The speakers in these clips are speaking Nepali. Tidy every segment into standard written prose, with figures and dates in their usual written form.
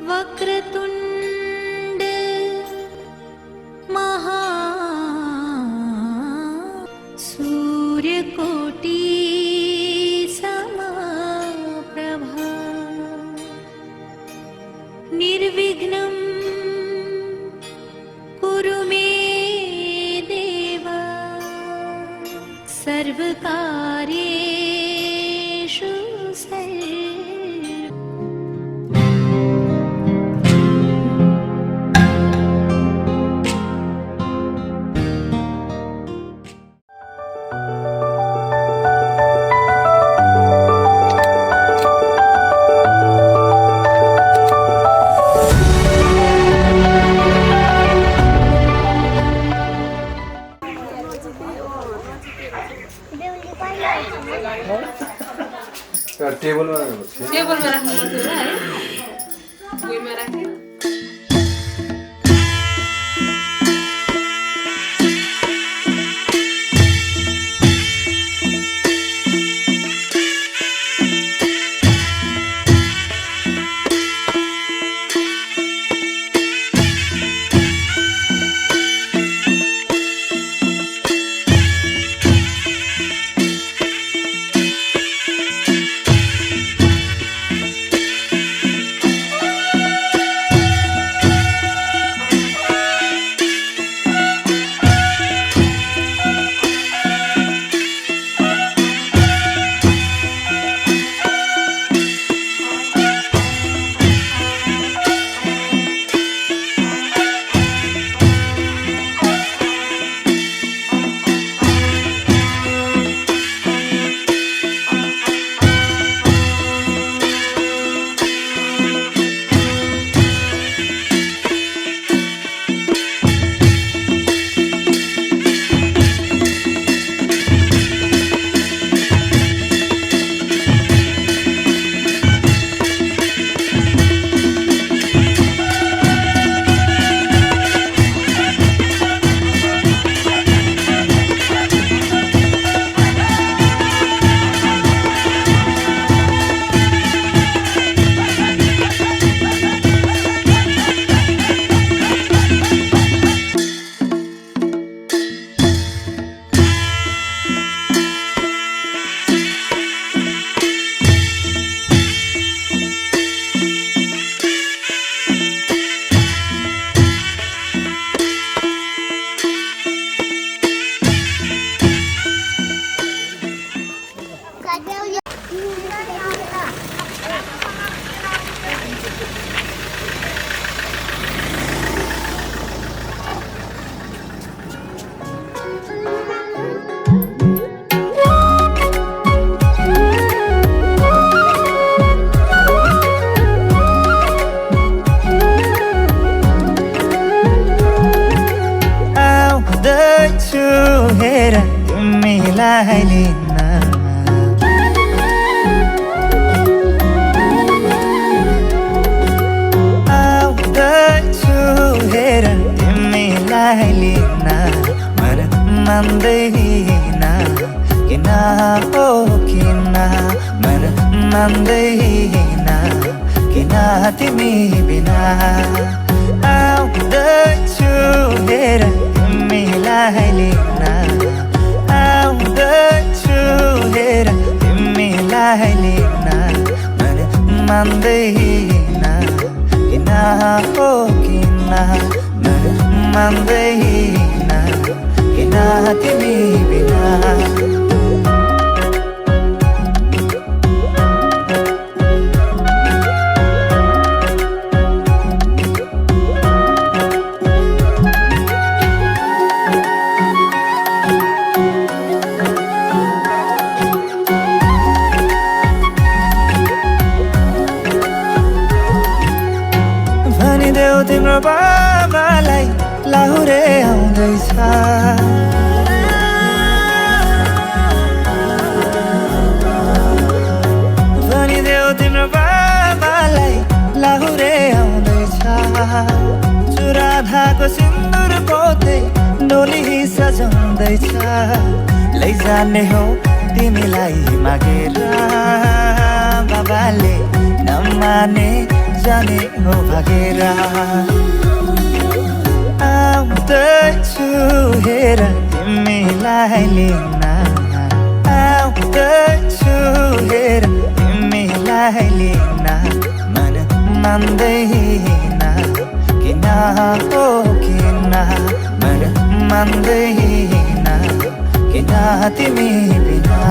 वक्रतुंड महा सूर्यकोटि समप्रभा निर्विघ्नं कुरु मे देव सर्वकार्येषु टेबलमा राख्नु पर्छ है भुइँमा राख्यो तिमी बिना आउँदैछु हेर तिमीलाई लिन आउँदैछु हेर तिमीलाई लिन मन मान्दैन किन हो किन मन मान्दैन किन तिमी बिना तिम्रो बाबालाई लाहुरे आउँदैछ भनिदेऊ तिम्रो बाबालाई लाहुरे आउँदैछ चुराधाको सिन्दुर पोते डोली सजाउँदैछ लैजाने हो तिमीलाई मागेर बाबाले नमाने जाने हो भागेर आउँदैछु हेर तिमीलाई लिन आउँदैछु हेर तिमीलाई लिन मन मान्दैन किन हो किन मन मान्दैन किन तिमी बिना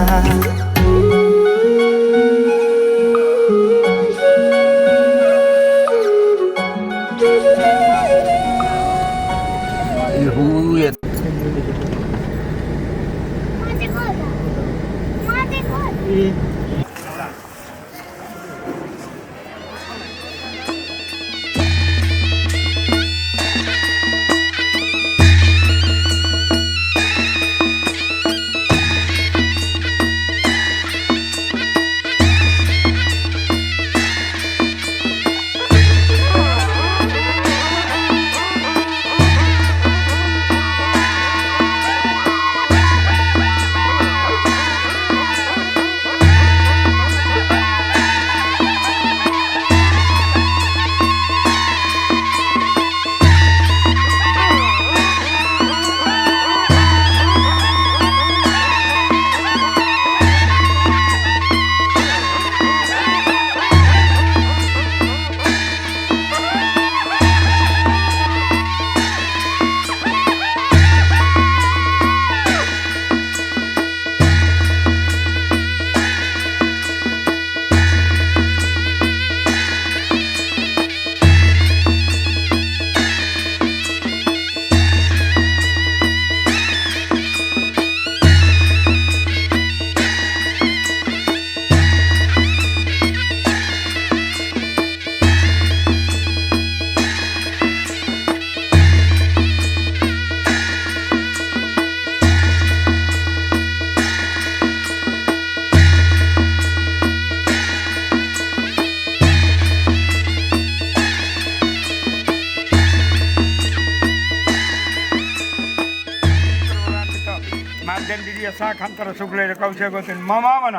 साखान्तर शुक्ल कौशेको मम मन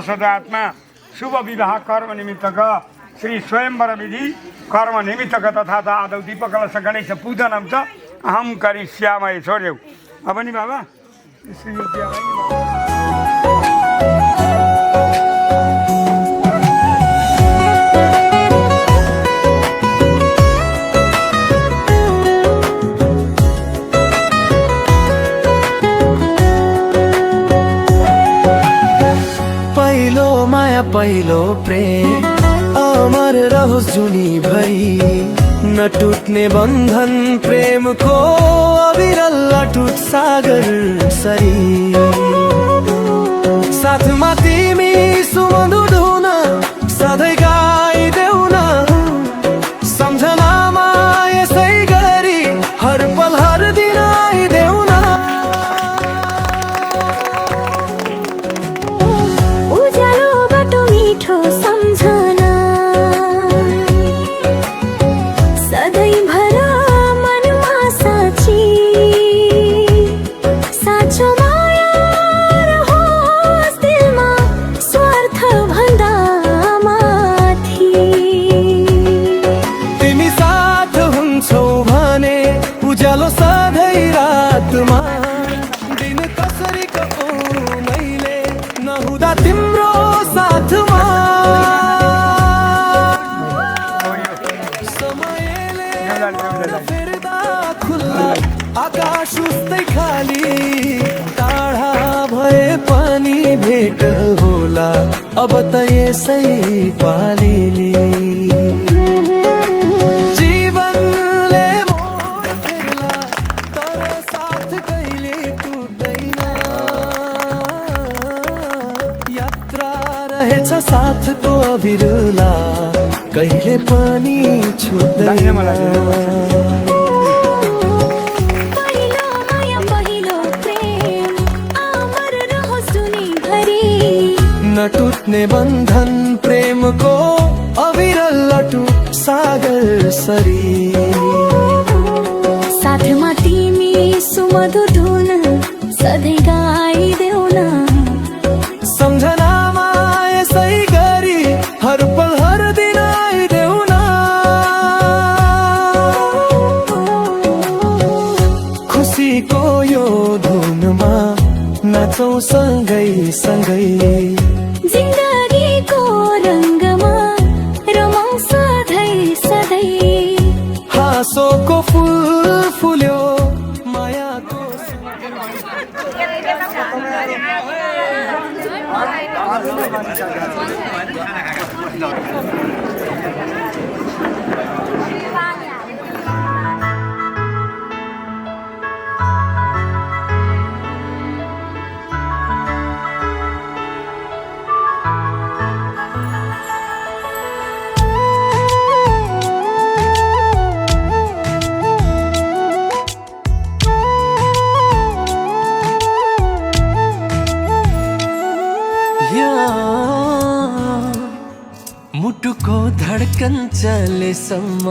सदात्मा शुभ विवाह कर्म निमित्तक श्री स्वयंवर विधि कर्म निमित्तक तथा आदौ दीपकलश गणेश पूजनम च अहम करिष्यामि छोड्यौ अब नि बाबा श्री पहिलो प्रेम अमर रहोस् जुनी भई न टुट्ने बन्धन प्रेमको अविरल अटुट सागर सरी साथमा तिमी सुमधुर हुन सधैँ गाइदेऊ न सम्झनामा यसै गरी हर पल हर दिन आइदेऊ न सम्झना सधैँभर मनमा साँची साँचो माया रहोस् दिलमा स्वार्थ भन्दा माथि तिमी साथ हुन्छौ भने उज्यालो सधैँ रातमा दिन कसरीको मैले नहुँदा तिम्रो साथमा आकाश उस्तै खाली टाढा भए पनि भेट होला अब त यसै पालिली जीवनले मोड फेर्ला तर साथ कहिले टुट्दैन यात्रा रहेछ साथको अविरला कहिले पनि छुट्दैन न टुट्ने बन्धन प्रेमको अविरल अटुट सागर सरी साथमा तिमी सुमधुर धुन सधैँ गाइदेऊ न सम्झनामा यसै गरी हर पल हर दिन आइदेऊ न सँगै सँगै जिन्दगीको रङ्गमा रमाउँ सधैँ सधैँ हाँसोको फुल फुल्यो मायाको मुटुको धड्कन चलेसम्म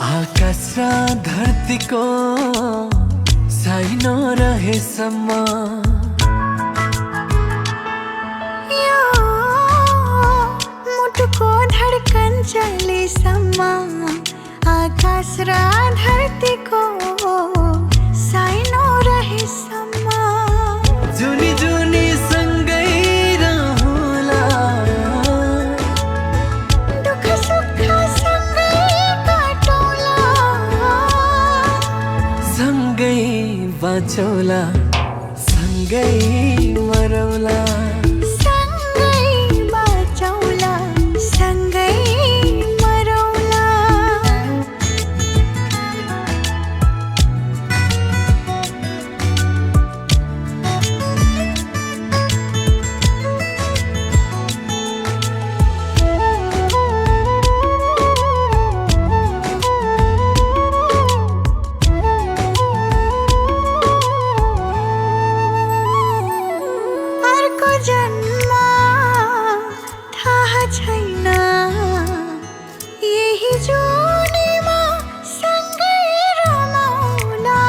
आकाश र धरतीको साइनो रहेसम्म मुटुको धड्कन चलेसम्म आकाश र धरतीको साइनो रहेसम्म जुनी जुनी सँगै रहला दुःख सुख सँगै काटौला सँगै बाँचौला सँगै मरौला सँगै बाँचौला सँगै मरौला अर्को जन्म थाहा छैन यही जोनीमा सँगै रमाउला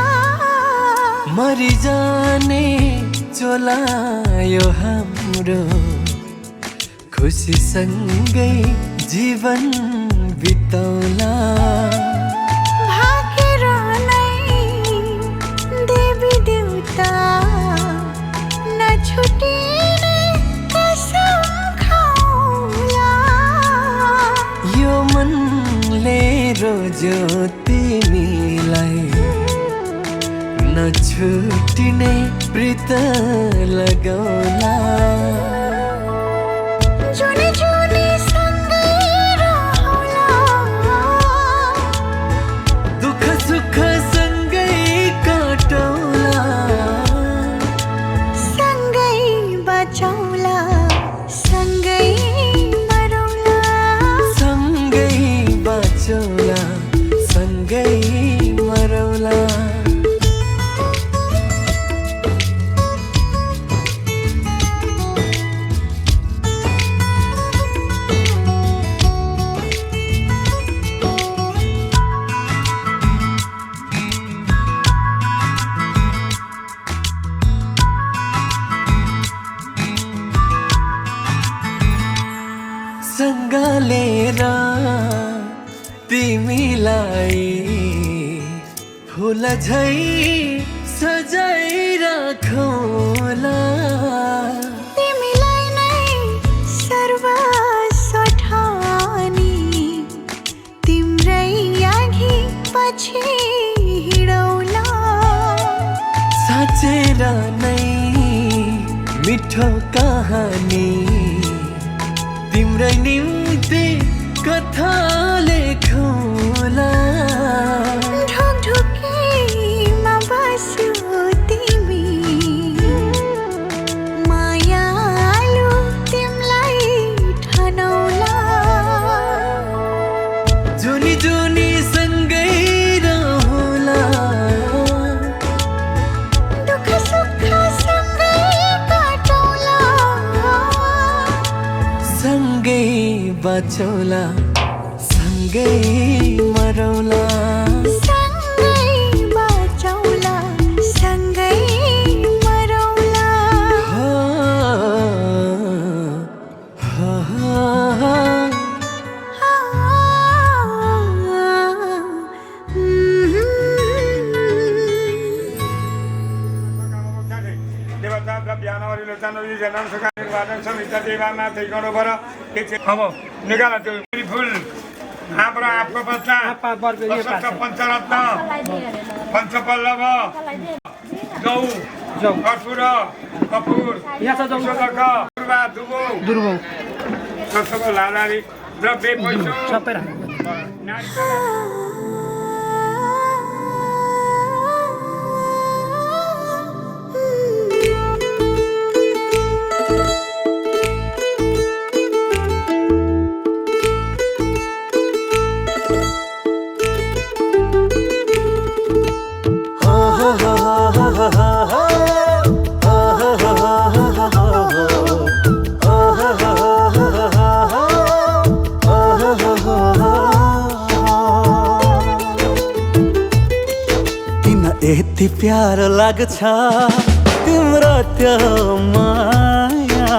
मरिजाने चोलायो हाम्रो खुसी सँगै जीवन बितौला भाकेर नै देवी देउता नछुटिने कसम खाउला यो मनले रोज्यो तिमीलाई नछुटिने प्रीत लगौला जुनी जुनी सँगै रहौला दुःख सुख सँगै काटौला सँगै बाँचौला सँगै मरौला सँगै बाँचौला सँगै मरौला सँगलेर तिमीलाई फुल झै सजाइ राखौला तिमीलाई नै सर्वस्व ठानी तिम्रै अघि पछि हिँडौला साँचेर नै मिठो कहानी तिम्रै निम्ति कथा लेखौला ढोकढोकीमा बस्यो तिमी मायालु तिमीलाई ठानौला जुनी जुनी सँगै रहौला दुःख सुख सँगै काटौला सँगै बाँचौला सँगै मरौला सँगै बाँचौला सँगै मरौला वादन समिति देवामा त्यही गर्नुपर्यो अब निकाल त्यो फुल हाम्रो आपको बच्चा पञ्चरत्न पञ्चपल्लव जौ कर्पूर कपुर दुर्बो सबको लालारी द्रव्य पैसा सबै यति प्यार लाग्छ तिम्रो त्यो माया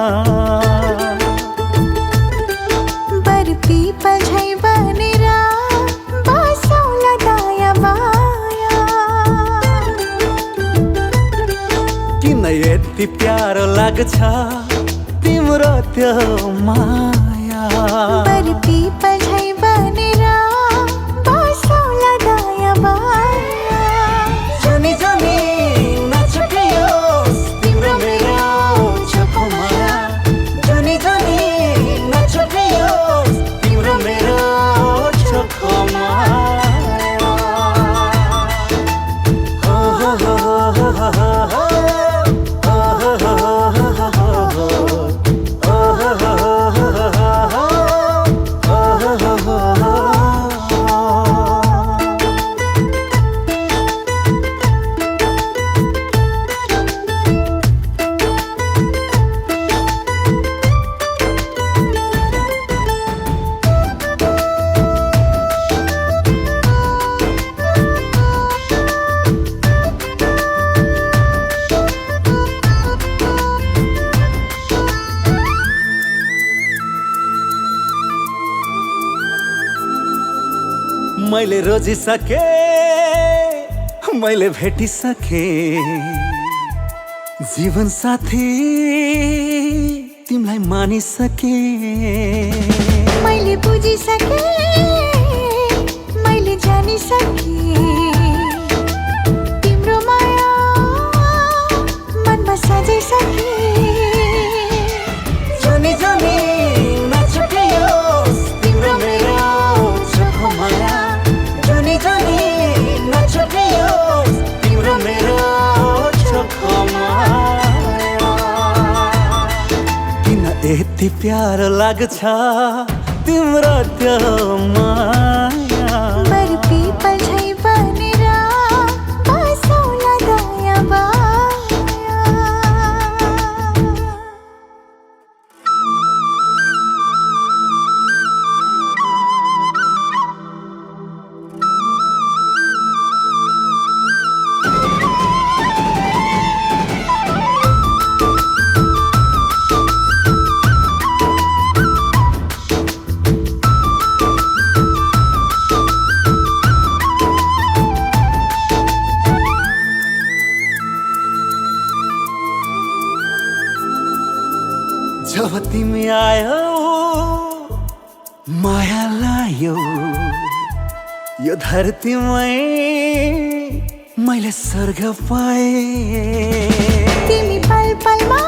बर्फी पझै बनेर बसौला दाया बाया किन यति प्यार लाग्छ तिम्रो त्यो माया बर्फी पझै बनेर बसौला दाया बाया जनी जनी नछुटियोस् तिम्रो मेरो चोखो माया जनी जनी नछुटियोस् तिम्रो मेरो चोखो माया हो हो हो हो हो हो मैले रोजिसके मैले भेटिसके जीवन साथी तिमीलाई मानिसके मैले बुझिसके मैले जानिसके तिम्रो माया मनमा सजाइसके जनी जनी नछुटियोस् तिम्रो मेरो चोखो माया जनी जनी नछुटियोस् तिम्रो मेरो चोखो माया किन यति प्यार लाग्छ तिम्रो त्यो माया बर्फी पझै बनेर बसौला दाया बाया जब तिमी आयो माया लायो यो धरतीमै मैले स्वर्ग पाएँ तिमी पल पलमा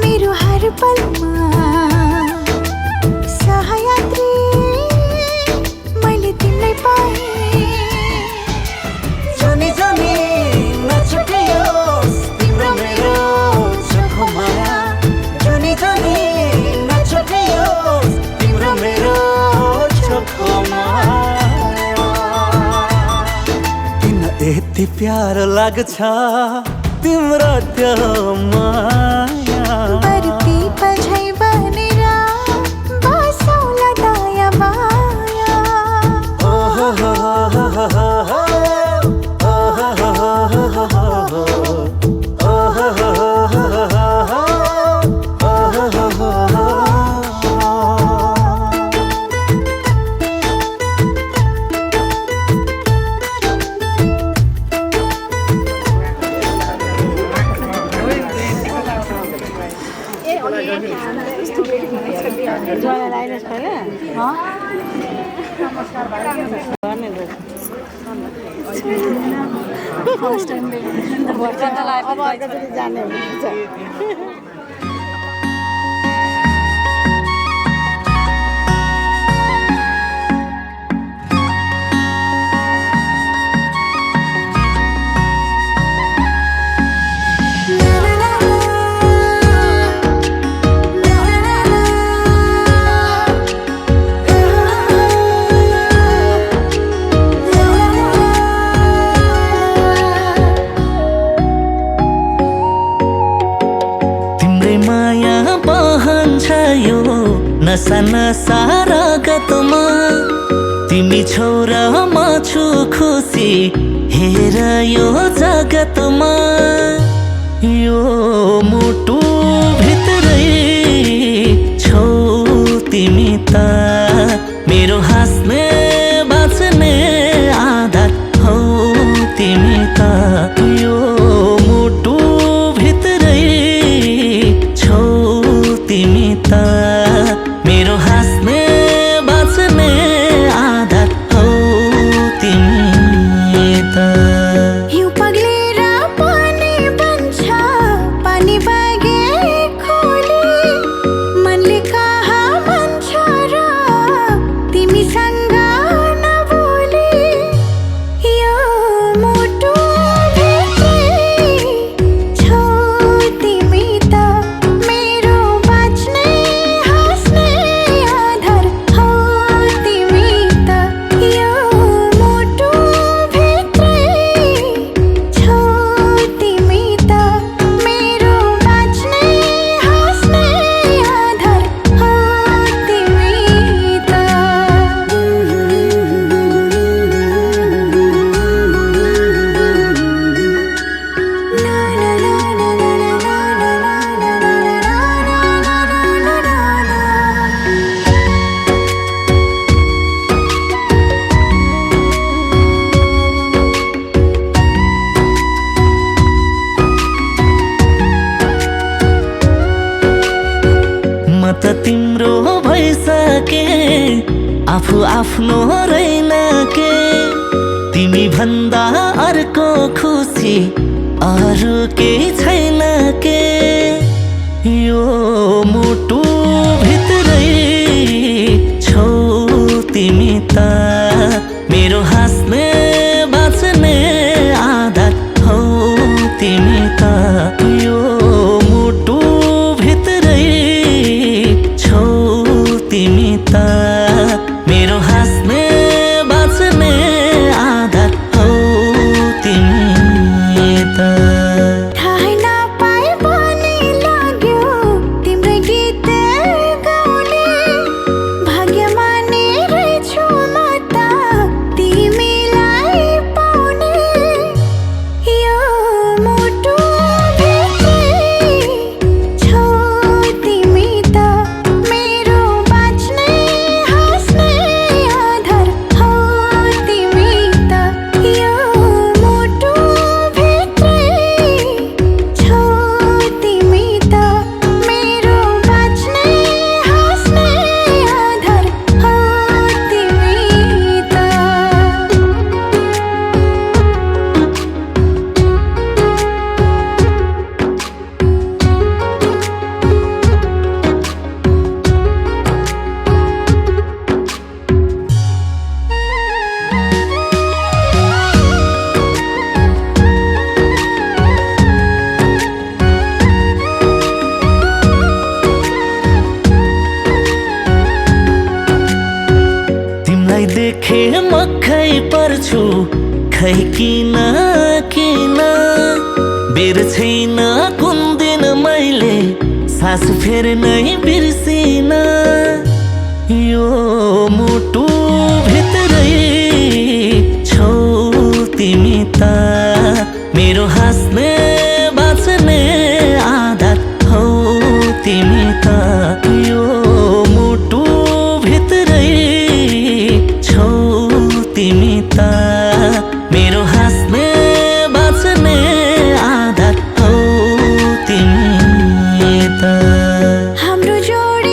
मेरो हर पलमा सहयात्री मैले तिमीलाई पाएँ जनी जनी नछुटियोस् तिम्रो मेरो चोखो माया जनी जनी नछुटियोस् तिम्रो मेरो चोखो माया किन यति प्यार लाग्छ तिम्रो त्यो माया बर्फी पझै बनेर बसौला दाया बाया हो हो हो हो हो तिम्रै माया बहन्छ यो नसा नसा रगतमा तिमी छौ र म छु खुसी हेर यो जगतमा यो मुटु भित्रै छौ तिमी त मेरो हाँस्ने बाँच्ने आधार हौ तिमी त यो मुटु भित्रै छौ तिमी त मेरो हाँस्ने बाँच्ने आधार हौ तिमी त हिउँ पग्लेर पानी बन्छ पानी बगे खोली मनले कहाँ भन्छ र तिमीसँग नबोली यो मुटु भित्रै छौ तिमी त मेरो बाँच्ने हाँस्ने आधार हौ तिमी त यो मुटु भित्रै छौ तिमी त मेरो बाँच्ने हाँस्ने आधार हौ तिमी त म त तिम्रो भइसके आफू आफ्नो रहेन के तिमी भन्दा अर्को खुसी अरू केही छैन के यो मुटु भित्रै छौ तिमी त मेरो हाँस्ने बाँच्ने आधार हौ तिमी त यो मुटु भित्रै छौ तिमी त मेरो हाँस्ने बाँच्ने आधार हौ तिमी त थाहै नपाए पनि लाग्यो तिम्रै गीत गाउने भाग्यमानी रहेछु म त तिमीलाई पाउने यो मुटु भित्रै छौ तिमी त मेरो बाँच्ने हाँस्ने आधार हौ तिमी त यो मुटु भित्रै छौ तिमी त मेरो बाँच्ने हाँस्ने आधार हौ तिमी त तिमीलाई देखे मक्खै पर्छु खै किन किन बेर छैन कुन दिन मैले सास फेर्नै बिर्सिन यो मुटु भित्रै छौ तिमी त मेरो हाँस्ने बाँच्ने आधार हौ तिमी त यो मुटु भित्रै छौ तिमी त मेरो हाँस्ने बाँच्ने आधार हौ तिमी त हाम्रो जोडी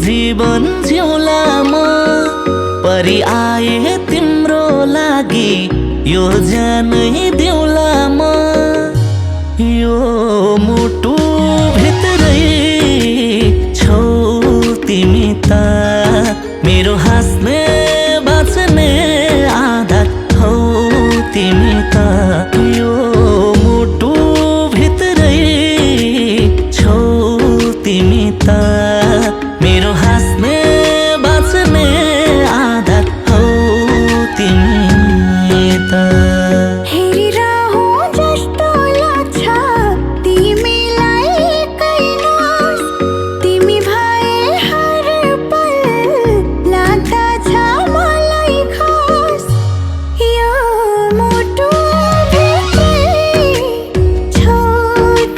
जीवन जिउलामा परि आए तिम्रो लागि यो जानै देउलामा यो मुटु भित्रै छौ तिमी त मेरो हाँस्ने बाँच्ने आधार हौ तिमी त यो मुटु भित्रै छौ तिमी त मेरो हाँस्ने बाँच्ने आधार हौ तिमी त हेरिरहु जस्तो लाग्छ तिमीलाई कैलाश तिमी भए हर पल लाग्दछ मलाई खास यो मुटु भित्रै छौ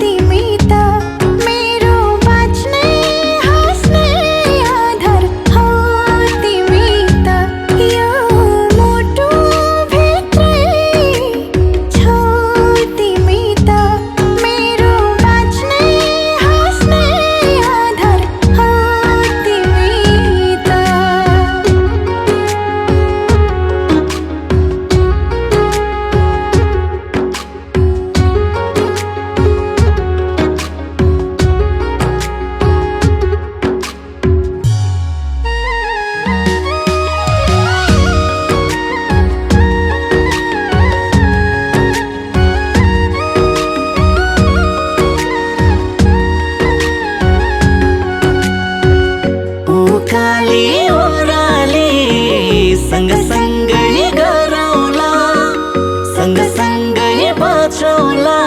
तिमी त मेरो बाँच्ने हाँस्ने आधार हौ तिमी त यो मुटु भित्रै छौ तिमी त मेरो बाँच्ने हाँस्ने आधार हौ तिमी त उकाली ओह्राली सँगसँगै गरौँला सँगसँगै बचौँला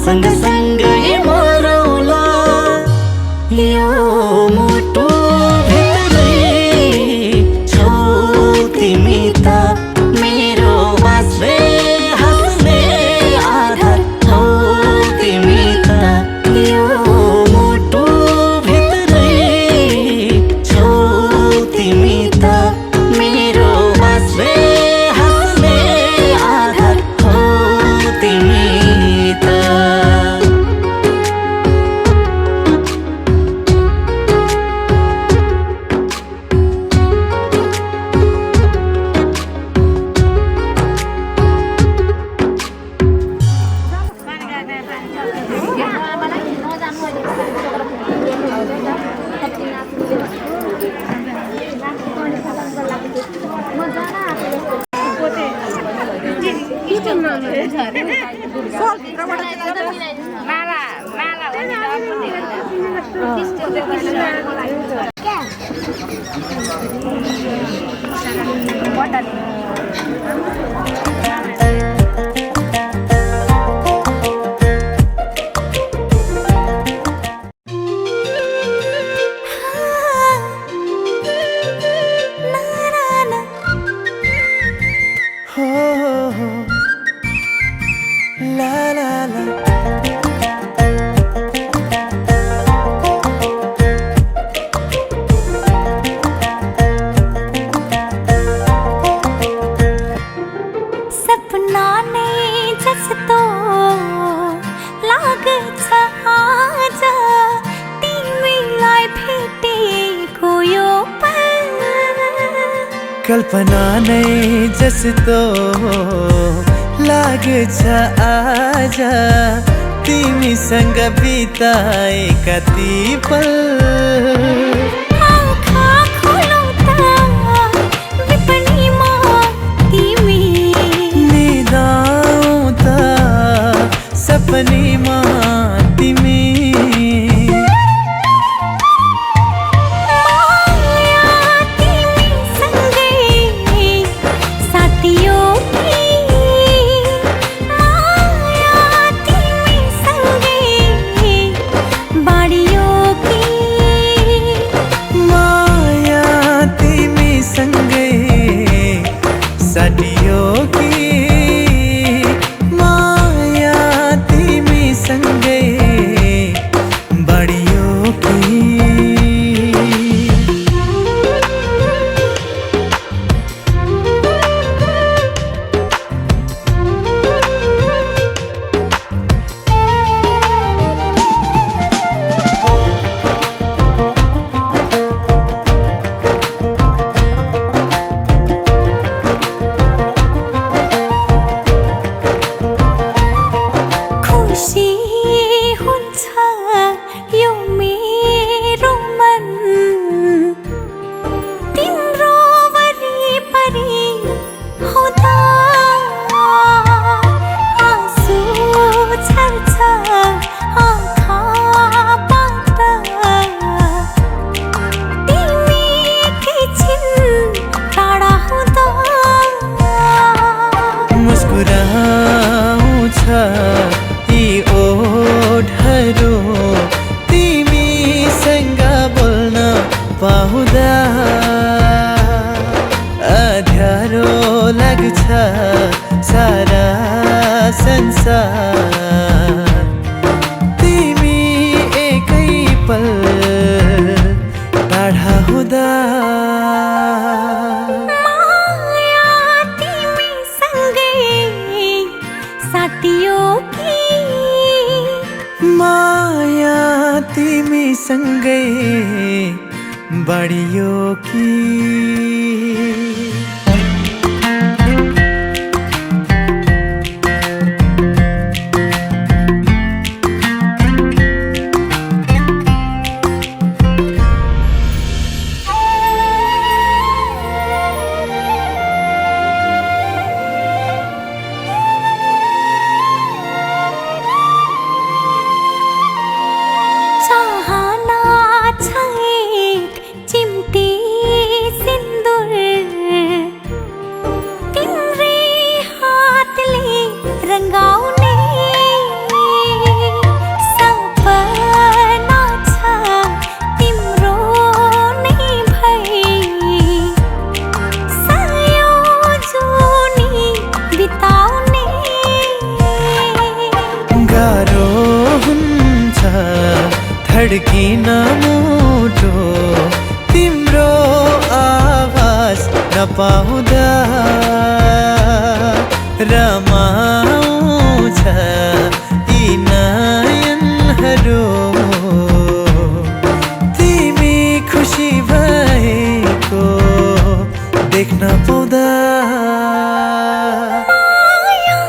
सँगसँगै मरौँला यो मुटु भित्रै छौ तिमी त मेरो बाँच्ने हाँस्ने आधार हौ तिमी त यो मुटु भित्रै छौ तिमी त मेरो बाँच्ने हाँस्ने आधार हौ तिमी त हो ला ला ला सपना नै जस्तो लाग्छ आज तिमीलाई भेटेको यो पल कल्पना नै जस्तो लाग्छ आज तिमीसँग बिताएका ती पल आँखा खोलौ त विपनीमा तिमी निदाऊ त सपनीमा तिमी माया तिमीसँगै साथियो कि माया तिमीसँगै बाँडियो कि यी ओठहरू तिमीसँग बोल्न पाउँदा अँध्यारो लाग्छ सारा संसार तिमी एकै पल टाढा हुँदा माया तिमीसँगै साटियो कि माया तिमीसँगै बढियो कि चाहना छ एक चिम्टी सिन्दुर तिम्रै हातले रङ्गाउने सपना छ तिम्रो नै भई सयोजनी बिताउने गाह्रो हुन्छ धड्किन मुटो तिम्रो आवाज नपाउँदा रमाउँछ यी नयनहरू तिमी खुसी भएको देख्न पाउँदा माया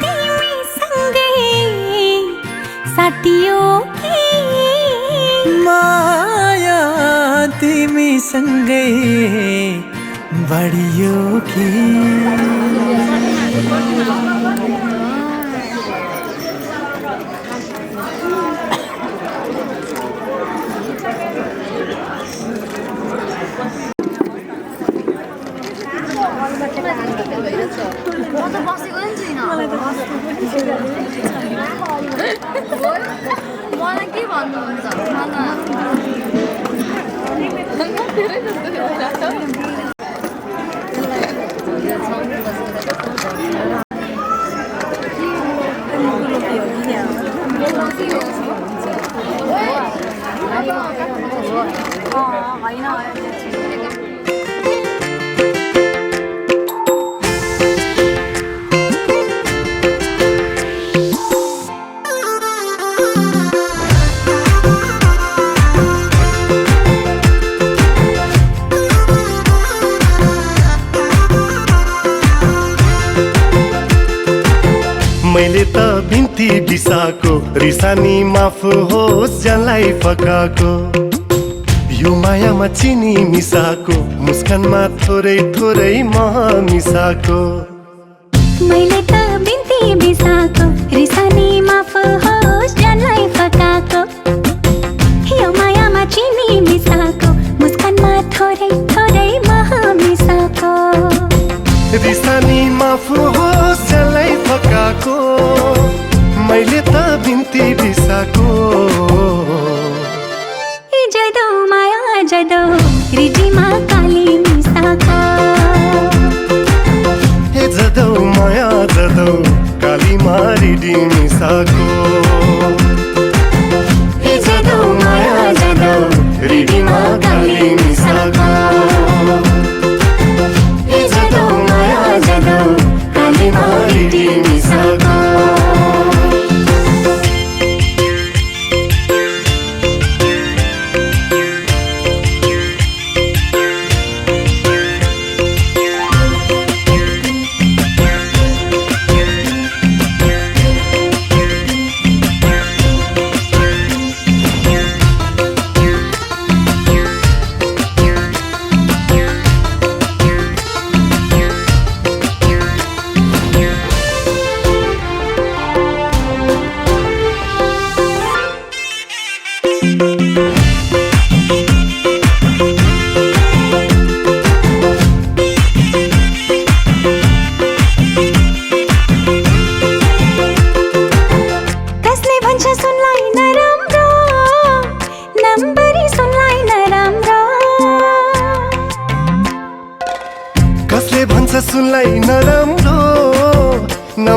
तिमीसँगै साटियो कि माया तिमीसँगै बढियो कि मलाई के भन्नुहुन्छ खाना मैले त बिन्ती बिसाको रिसानी माफ होस् जसलाई फकाको यो मायामा चिनी मिसाको मुस्कानमा थोरै थोरै मह मिसाको मैले त बिन्ती बिसाको रिसानी माफ होस् जनलाई फकाको यो मायामा चिनी मिसाको मुस्कानमा थोरै थोरै मह मिसाको रिसानी माफ होस् जसलाई फकाको मैले त बिन्ती बिसाको जदो माया जदो रिजीमा काली मिसाको जदौ माया जदौ काली मारिडी मिसाको जदौ माया जदौ रिडीमा काली मिसाको जदौ माया जदौ काली मारिडी मिसाको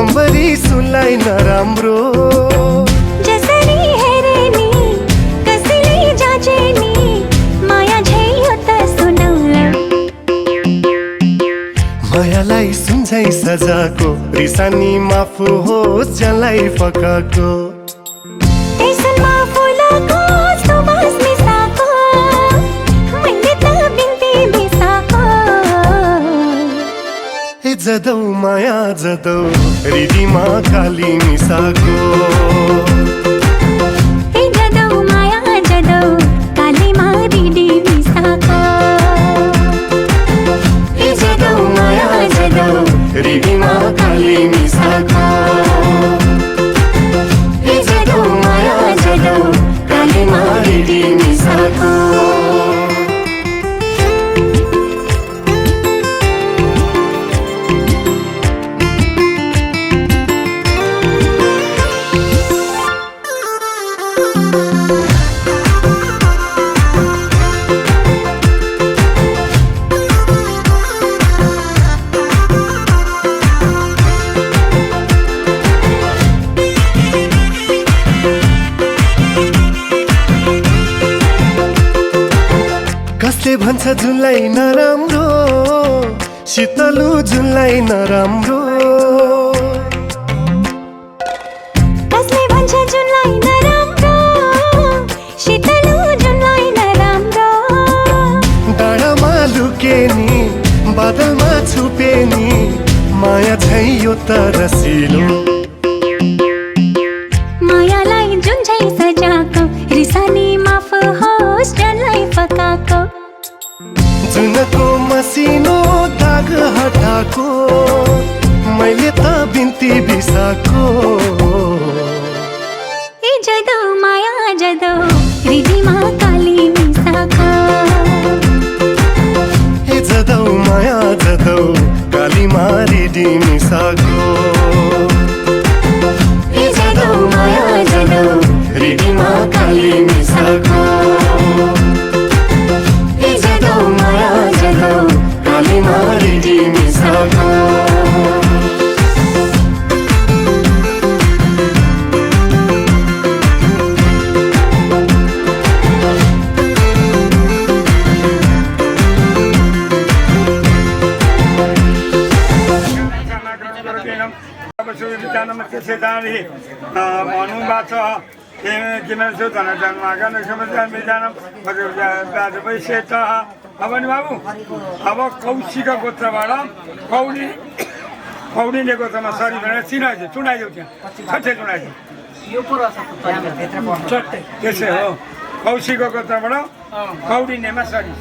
राम्ररी सुनलाई नराम्रो जसरी हेरे नि कसैले जाचे नि माया झैयो त सुनौला मायालाई सुन्झै सजाको रिसानी माफ होस् जसलाई फकाको त्यसमा फुलको सुवास मिसाको मैले त बिन्ती बिसाको ए जदौ माया जदौ हृदयमा काली मिसाको ए जदौ माया जदौ कालीमा रिडी मिसाको ए जदौ माया जदौ हृदयमा काली मिसाको ए जदौ माया जदौ कालीमा हृदय मिसाको कसले भन्छ जुनलाई नराम्रो शीतलु जुनलाई नराम्रो कसले भन्छ जुनलाई नराम्रो शीतलु जुनलाई नराम्रो डाँडामा लुके नि बादलमा छुपे नि माया छै यो त रसिलो मायालाई जुन झै सजाको रिसानी माफ होस् जसलाई फकाको जुनको मसिनो दाग हटाको मैले त बिन्ती बिसाको ए जदौ माया जदौ हृदयमा काली मिसाको ए जदौ माया जदौ कालीमा रेडी मिसाको ए जदौ माया जदौ हृदयमा काली मिसाको ए जदौ माया जदौ कालीमा रेडी मिसाको अब नि बाबु अब कौशिक गोत्रबाट कौडीले गोत्रमा सरी भनेर चुनाइदेऊ त्यहाँ छट्टै चुनाइदेऊ त्यसै हो कौशिक गोत्रबाट कौडिनेमा सरी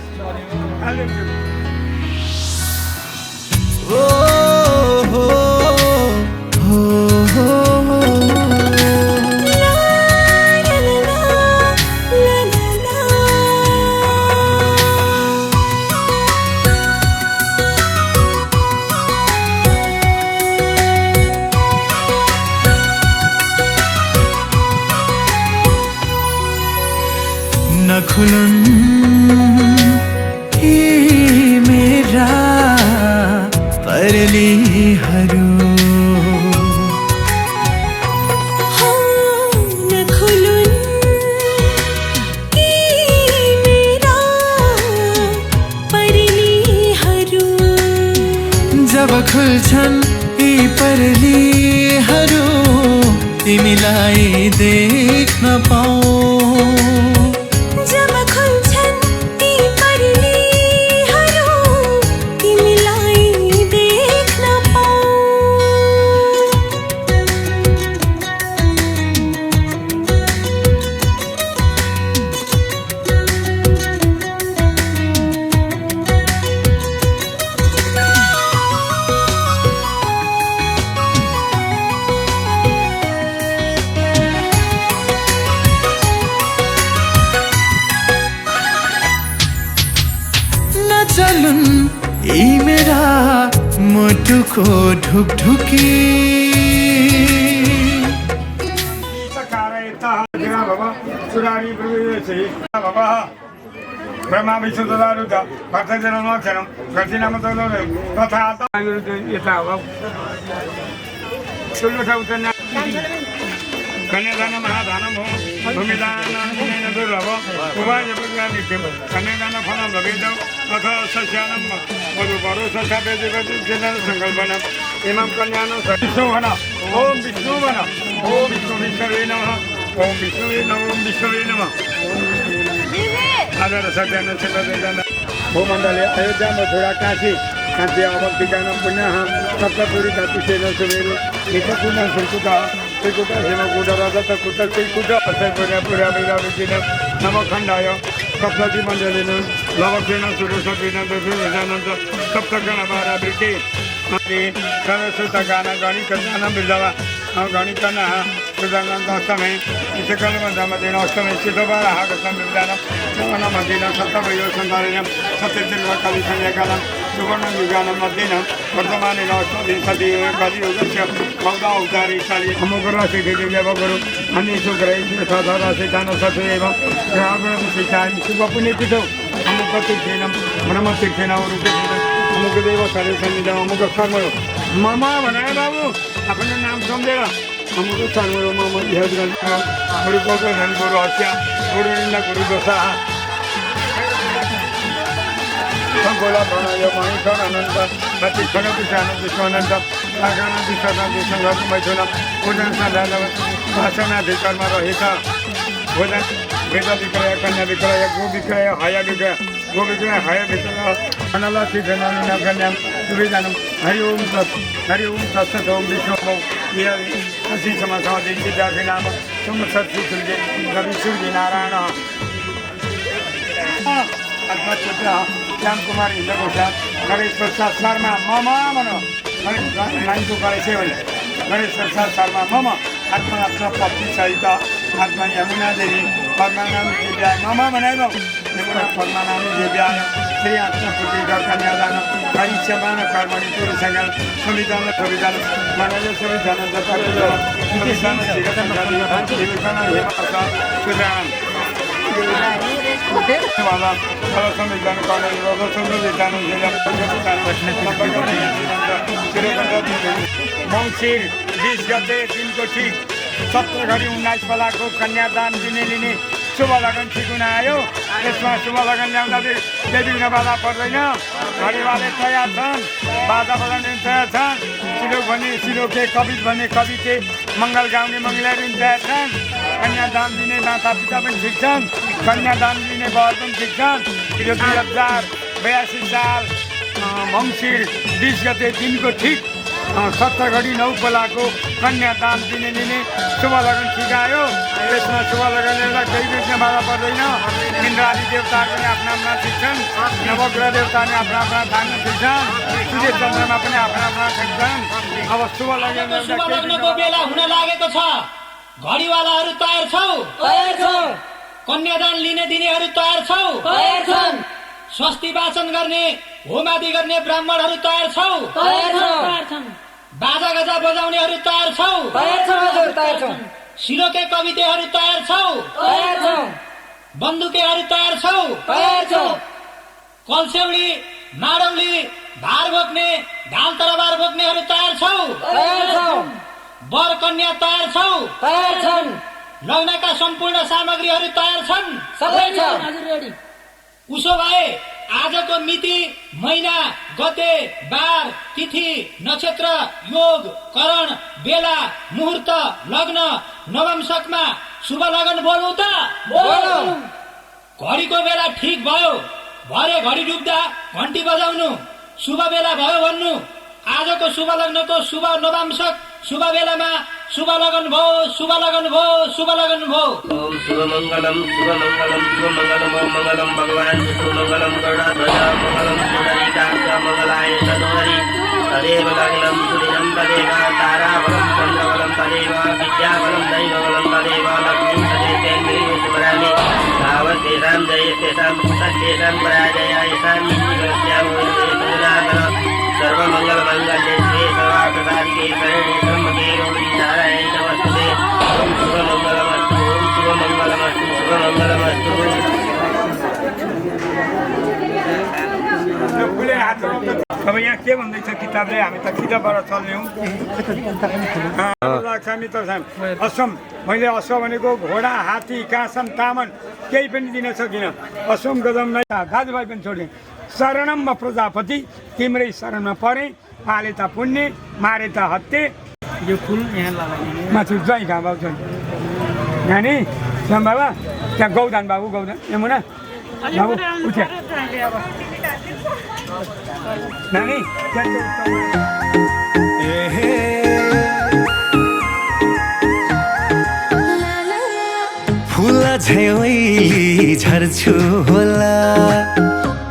नखुलुन् मेरा परलीहरू नखुलुन् मेरा परलीहरू जब खुल्छन् यी परलीहरू तिमीलाई देख्न पाऊ जब खुल्छन् ती परलीहरू तिमीलाई देख्न पाऊ चलुन् यी मेरा मुटुको ढुकढुकी ब्रह्मा विष्णु तदारुद्ध भक्तजनं मोक्षणं गतिनाम तथा यथा ठुलो ठाउँ त कन्यादान महादानम हो भूमिदान दुर्लभ उभय नित्यम कन्यादान फलम लभेदौ अथ सस्यानम मधु परो सस्यापेदिन संकल्पना इमं कन्यान विष्णु भन ओम विष्णु भन ओम विष्णु विष्णवे नमः ओम विष्णुवे नमः ओम विष्णुवे नमः आदर सत्यान चित्तदान भूमण्डले अयोध्या मथुरा काशी काशी अवन्तिकानं पुनः सप्तपुरी कातिसेन सुमेरु नित्यकुण्डं श्रीकुटा श्रीकुट हेमकुट रजतकुट श्रीकुट पुरा विराविजिन नवखण्डाय सप्तजी मण्डलेन लवक्षेण सुरसकेन दशरथानन्द सप्तगणभारावृत्ति सरस्वतगान गणितगान बिल्दवा गणितनः मृदङ्गन्तमे इत्यकलमध्यमदेन अष्टमे सिद्धवराः गतमिदानं नवनमदेन सप्तवयो सन्तानेन सत्यजन्मकालिसंज्ञकालं सुवर्णयुगानं मध्येन वर्तमानेन अष्टविंशति कलियुगस्य बहुधा अवतारीशाली अमुकराशिदेव्यवगुरु अन्येषु ग्रहेषु सदाशितान सत्व एवं ग्रहगुणविशिष्टानि शुभपुण्यतिथौ अमुकतीर्थेन ब्रह्मतीर्थेन रूपेण अमुकदेव सर्वसन्निधौ अमुककर्मयो मम भनाए बाबु आफ्नो नाम सम्झेर अमुक सर्वयो मम ध्यान गर्नु गुरुको धन गुरु हत्या गुरु निन्दा गुरु दोषा गोला प्रणय महेश्वर अनन्त मति क्षण विषानन्द विश्वानन्द आगान विश्वनाथ विसङ्गत मैथुन पूजन साधन भाषणाधि कर्म रहेछ भोजन वेद विक्रय कन्या विक्रय गो विक्रय हय विक्रय गो विक्रय हय विक्रय अनलसी धनानी कन्याम सुविधानम हरि ओम तत्सत् ओम विष्णु असी समासादि विद्यार्थी नाम समसत्सु तुल्य रवि सूर्य नारायण आत्मचित्र श्याम कुमार हिंदघोषात गणेश प्रसाद शर्मा मम मन 9 गणेश गणेश प्रसाद शर्मा मम आत्मा पत्नी सहित आत्मा यमुना देवी पद्मानामी देव्याय मम भनाइब यमुना पद्मानामी देव्याय श्री आत्मपुत्री कन्यादान हरिष्यमान कर्मणि पुरुषङ्गल संविधान मनज संविधान मङ्सिर 20 गते दिनको ठिक 17:19 बेलाको कन्यादान लिने शुभ लगन ठिकुना आयो। यसमा शुभ लगन ल्याउँदाखेरि केही बिघ्न बाधा पर्दैन। घडीवाले तयार छन्, बाजा बजाउने तयार छन्, सिलोक भन्ने सिलोके, कवित भन्ने कविते, मङ्गल गाउने मङ्गलहरू पनि तयार छन्। कन्यादान दिने माता पिता पनि ठिक छन्, कन्यादान दिने बर पनि ठिक छन्। यो 2082 साल मङ्सिर 20 गते दिनको ठिक 17:09 बेलाको कन्यादान लिने शुभ लगन ठिक आयो। यसमा शुभ लगन ल्याउँदा केही बिघ्न बाधा पर्दैन। इन्द्रादी देवताहरू पनि आफ्ना आफ्ना ठिक छन्, नवग्रह देवता पनि आफ्ना आफ्ना धान्न ठिक छन्, सूर्य चन्द्रमा पनि आफ्ना आफ्ना ठिक छन्। अब शुभ लगन लगनको बेला हुन लागेको छ। घडीवालाहरू तयार छौ? तयार छौ। कन्यादान लिने दिनेहरू तयार छौ? तयार छन्। स्वस्ति वाचन गर्ने होमादि गर्ने ब्राह्मणहरू तयार छौ? तयार छन्। बाजा गजा बजाउनेहरू तयार छौ? तयार छन् हजुर, तयार छन्। सिलोके कवितेहरू तयार छौ? तयार छौ। बन्दुकेहरू तयार छौ? तयार छौ। कल्सेउडी माडौली भार बोक्ने ढाल तरबार बोक्नेहरू तयार छौ? तयार छौ। वर कन्या तयार छौ? तयार छन्। लग्नका सम्पूर्ण सामग्रीहरू तयार छन्? सबै छ हजुर, रेडी। उसो भए आजको मिति, महिना, गते, बार, तिथि, नक्षत्र, योग, करण, बेला, मुहूर्त, लग्न, नवमशकमा शुभ लगन बोलौँ त? बोलौँ। घडीको बेला ठिक भयो, भरे घडी डुब्दा घन्टी बजाउनु, शुभ बेला भयो भन्नु। आजको शुभ लग्नको शुभ नवमशक शुभ बेलामा शुभ लगन भो, शुभ लगन भो, शुभ लगन भो। ओम शुभ मंगलम मंगलम भगवान विष्णु मंगलम गरुड़ध्वजा मंगलम पुंडरीकाक्ष मंगलाय तनोहरि तदेव लग्नं सुदिनं तदेव ताराबलं चन्द्रबलं तदेव विद्याबलं दैवबलं तदेव लक्ष्मीं तदेवेन्द्रिं स्मरामि तावत् तेषां जयस्तेषां सत्येषां पराजयायेषां नित्यस्यामोहितुलागन सर्वमङ्गलमङ्गल्ये श्री सर्वार्थसाधिके शरणे त्र्यम्बके गौरी नारायणे नमस्ते। ओम शुभमङ्गलमस्तु, ओम शुभमङ्गलमस्तु, शुभमङ्गलमस्तु। फुले हात चलाउँछ। अब यहाँ के भन्दैछ किताबले, हामी त किताबबाट चल्ने हौँ। हामी त असम, मैले असम भनेको घोडा हात्ती काँसन तामन केही पनि दिन सकिनँ। असम गजम नै दाजुभाइ पनि छोडेँ। शरणम प्रजापति तिम्रै शरणमा परे, पाले त पुण्य मारे त हत्ते। यो फुल यहाँ लगाइदिनु। माथि ज्वाइँ कहाँ बाबु छ यहाँ नि श्याम बाबा, त्यहाँ गौदान बाबु गौदान यमुना बाबु उठ्या नानी फुला झैली झर्छु होला,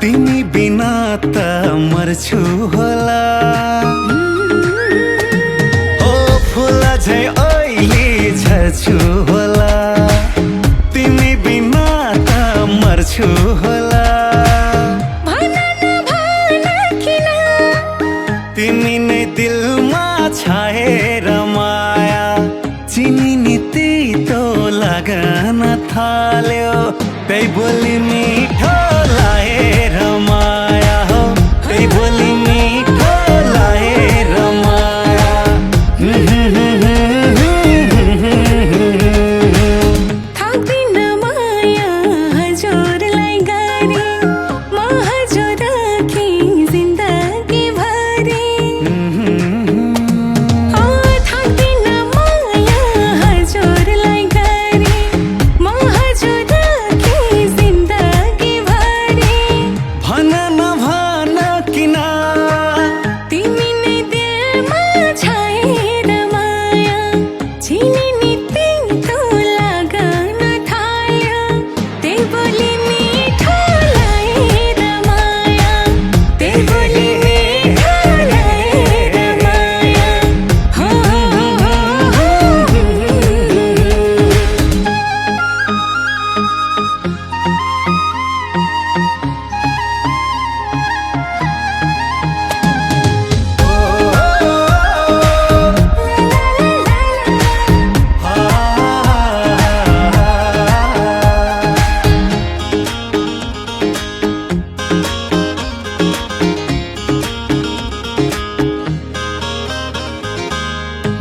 तिमी बिना त मर्छु होला। ओ फुला झैली झर्छु होला, तिमी बिना त मर्छु होला। तिमी नै दिलमा छाएर माया, चिनी नीति तो लागन थाल्यो, त्यही बोली मिठो लाएर माया हो, त्यही बोली मिठो लाएर माया। थाक्दिन माया हजुरलाई गरी, म हजुर राखेँ जिन्दगी भरि। थाक्दिन माया हजुरलाई गरी, म हजुर राखेँ जिन्दगी भरि। भन नभन किन तिमी नै दिलमा छाएर माया, चिनी नीति तो लागन थाल्यो, त्यही बोली मिठो लाएर माया, त्यही बोली मिठो लाएर माया। हो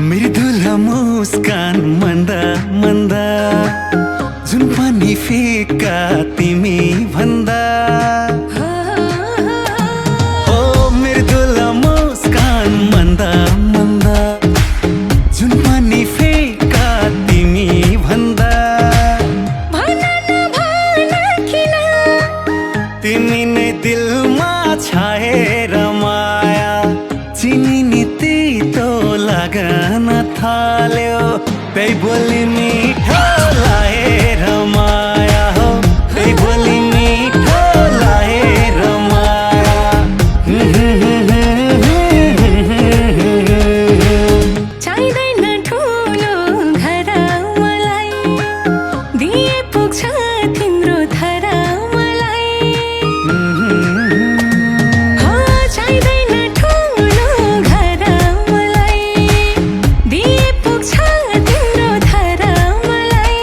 मृदुल मुस्कान मन्दा मन्दा, जुन पनि फिका तिमी भन्दा। हो मृदुल मुस्कान मन्दा मन्दा, जुन पनि फिका तिमी भन्दा। भन नभन किन तिमी नै दिलमा छाएर माया, चिनी नीति तो लागन थाल्यो, त्यही बोली मिठो लाएर माया हो, त्यही बोली मिठो लाएर माया। चाहिँदैन ठुलो घर मलाई, दिए पुग्छ तिम्रो थर मलाई। चाहिँदैन ठुलो घर मलाई, दिए पुग्छ तिम्रो थर मलाई।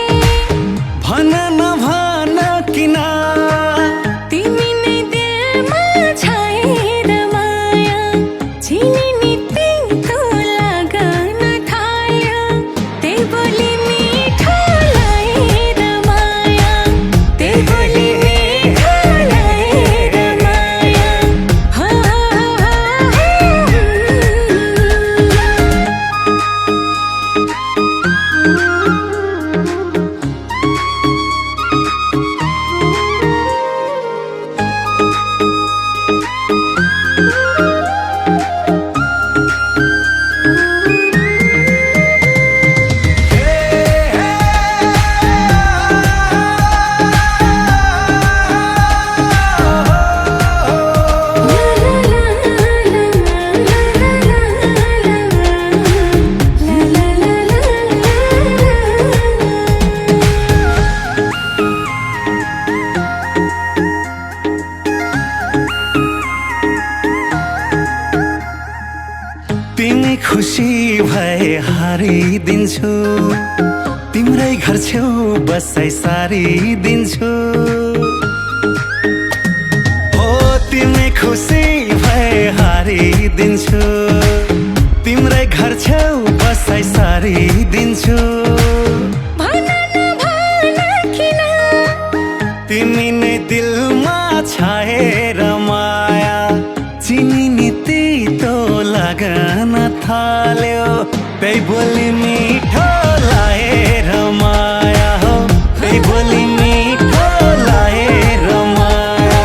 भन नभन किन तिमी नै दिलमा छाएर माया, चिनी नीति तो लागन थाल्यो, त्यही बोली मिठो लाएर माया, त्यही बोली मिठो लाएर माया। हो तिमी खुसी भए हारिदिन्छु, तिम्रै घर छेउ बसाइ सारिदिन्छु। हो तिमी खुसी भए हारिदिन्छु तिम्रै घर छेउ बसाइ सारिदिन्छु भन न भन किन तिमी नै दिलमा छाएर माया चिनी नि तितो लागन थाल्यो त्यही बोली मिठो लाएर माया हो त्यही बोली मिठो लाएर माया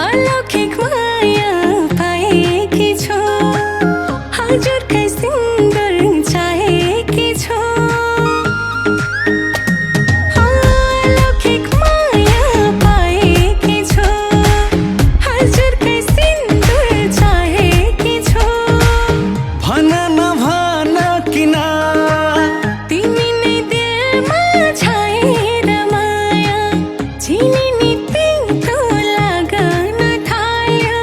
अलौकिक माया पाएकी छु हजुरकै सिन्दुर चाहेकी छु अलौकिक माया पाएकी छु हजुरकै सिन्दुर चाहेकी छु भन न भन किन तिमी नै दिलमा छाएर माया चिनी नि तितो लागन थाल्यो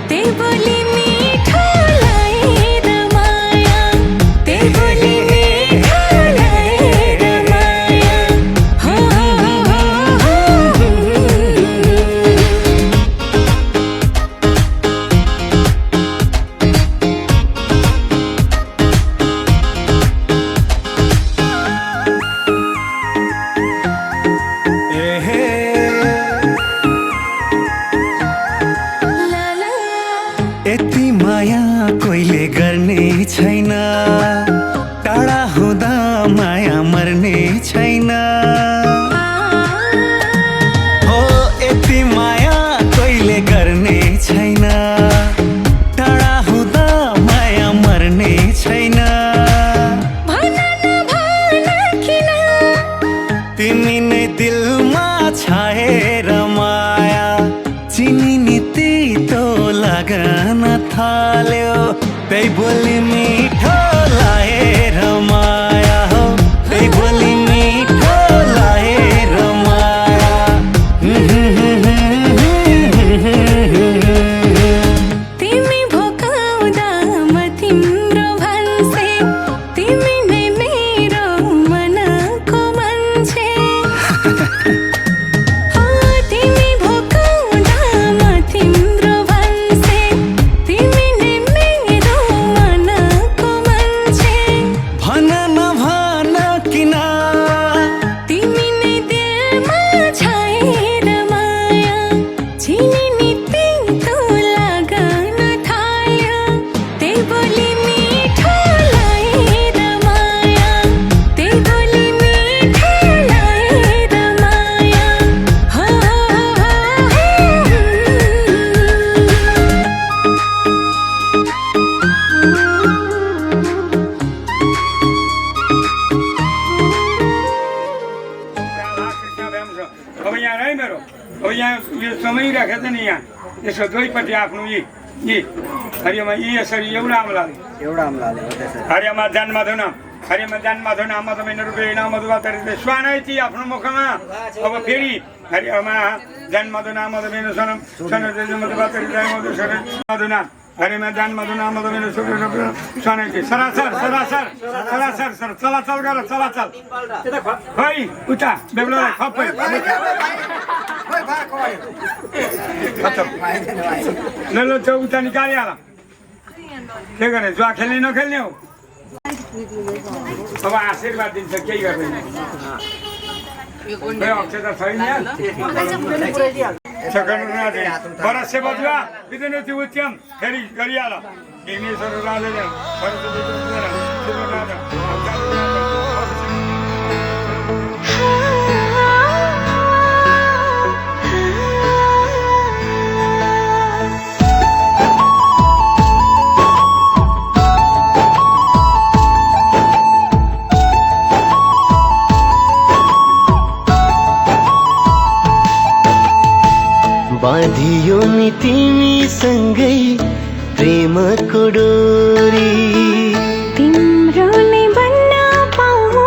त्यही बोली मिठो लाएर माया त्यही बोली मिठो लाएर माया हो ला ला यति माया कोहीले गर्ने छैन टाढा हुँदा माया मर्ने छैन हो यति माया कोहीले गर्ने छैन टाढा हुँदा माया मर्ने छैन भन न भन किन तिमी नै दिलमा छाएर माया चिनी नि तितो लागन थाल्यो त्यही बोली मिठो लाएर माया हो त्यही बोली मिठो लाएर माया तिमी भोकाउँदा म तिम्रो भन्से तिमी नै मेरो मनको मान्छे हो तिमी भोकाउँदा म तिम्रो भन्से तिमी नै मेरो मनको मान्छे भन न भन किन तिमी नै दिलमा छाएर माया चिनी नि तितो लागन थाल्यो त्यही बोली मिठो लाएर माया त्यही बोली मिठो लाएर माया हो अब यहाँ है मेरो अब यहाँ यो समय राखेको छ नि यहाँ यसो दुईपट्टि आफ्नो यी हरियोमा यी यसरी एउटा अमलाले हरियोमा जन्मधुन हरियोमा जन्मधुन मधुमेन रूपे मधुवा तरिते स्वानैती आफ्नो मुखमा अब फेरि हरियोमा जन्मधुन मधुमेन सनम सन मधुवा तरिते मधुना हरिमा जन्मधुन मधुमेन सुक्र स्वानैती सरासर सरासर सरासर सर चलाचल गर चलाचल खै उता बेग्लोलाई खप्पै ल ल त्यो उता निकालिहाल के गर्ने जुवा खेल्ने नखेल्ने हो अब आशीर्वाद दिन्छ केही गर्दैन अक्षता छैन वरस्य बजुवा विदुनोति उत्तम फेरि गरिहाल विघ्नेश्वर राजले बाँधियो नि तिमीसँगै प्रेमको डोरी तिम्रो नै बन्न पाऊ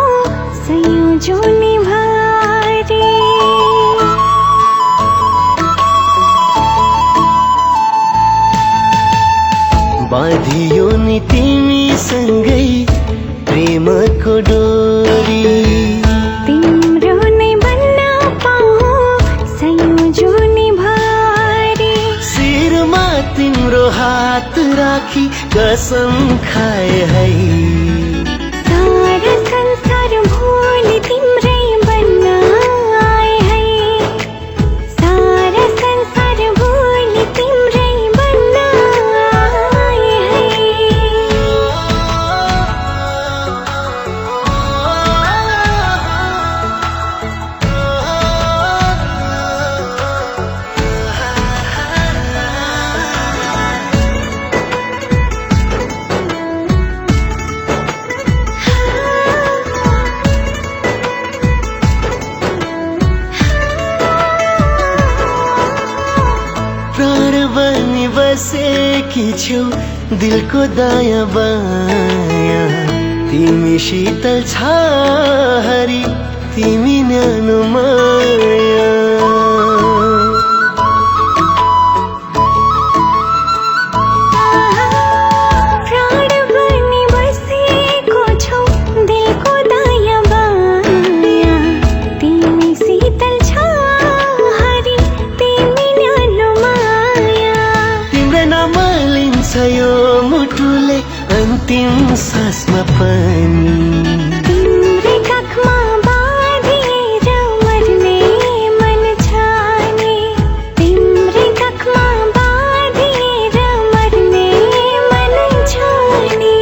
संयोजनी भारी बाँधियो नि तिमीसँगै प्रेमको डोरी तिम्रो नै बन्न पाऊ हात राखी कसम खाए है सारा संसार भोलि तिम्रै बन्न आए है सारा संसार भोलि तिम्रै बन्न आए प्राण बनी बसेकी छौ दिलको दायाँ बायाँ तिमी शीतल छाहरी तिमी न्यानो माया प्राण बनी बसेको छौ दिलको दायाँ बायाँ तिमी शीतल छाहरी तिमी न्यानो माया तिम्रो नाम लिन्छ यो मुटुले अन्तिम सासमा पनि तिम्रै काखमा बाँधेर मर्ने मन छ नि तिम्रै काखमा बाँधेर मर्ने मन छ नि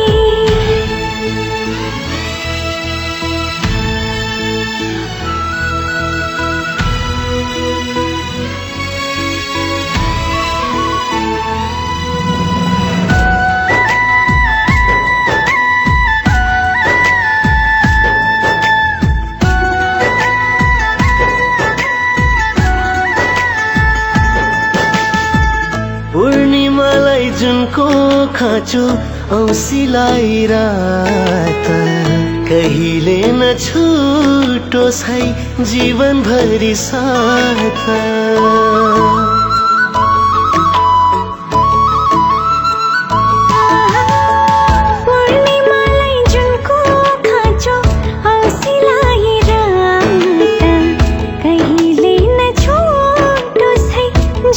पूर्णिमालाई जुनको खाँचो औँसीलाई रात कहिले न छुटोस् है जीवनभरि साथ पूर्णिमालाई जुनको खाँचो औँसीलाई रात कहिले न छुटोस् है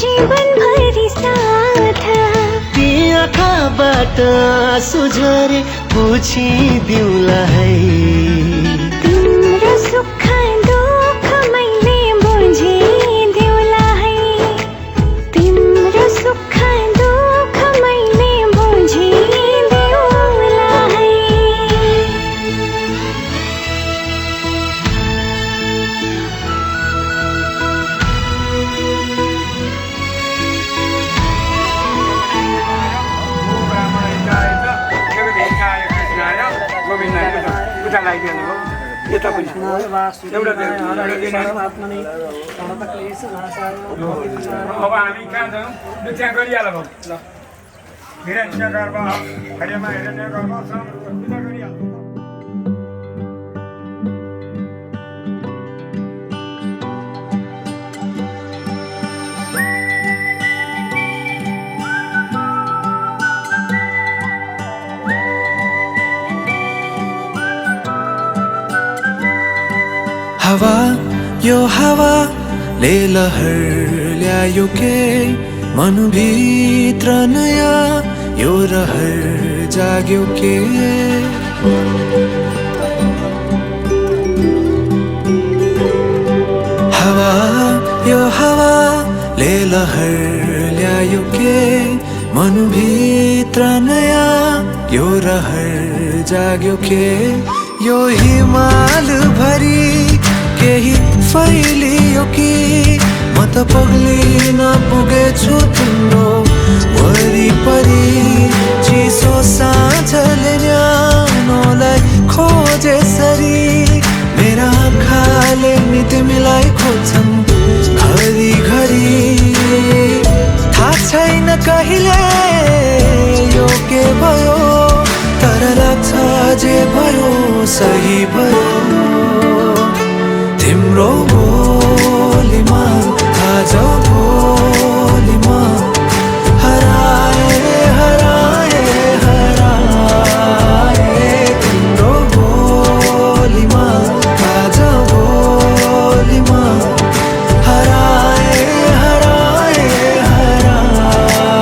जीवनभरि साथ ती आँखाबाट आँसु झरे पुछिदिउँला है तिम्रो सुख दुःख मैले बुझिदिउँला है तिम्रो सुख दुःख मैले बुझिदिउँला है गोविन्द उता लगाइदिनु हो यता पनि अब हामी कहाँ जाउँ त्यहाँ गरिहाल भाउ ल हिरण्य गर्भ हरिमा हिरण्य गर्भ छ उता गरिहाल हवा यो हावाले लहर ल्यायो के मनभित्र नयाँ यो रहर जाग्यो के हवा यो हावाले लहर ल्यायो के मनभित्र नयाँ यो रहर जाग्यो के यो हिमाल भरी केही फैलियो कि म त पग्लिन पुगेछु तिम्रो वरिपरि चिसो साँझले न्यानोलाई खोजेसरी मेरा आँखाले नि तिमीलाई खोज्छन् घरिघरि थाहा छैन कहिले यो के भयो तर लाग्छ जे भयो सही भयो तिम्रो बोलीमा आज भोलिमा हराए हराए हराए तिम्रो बोलीमा आज भोलिमा हराए हराए हराए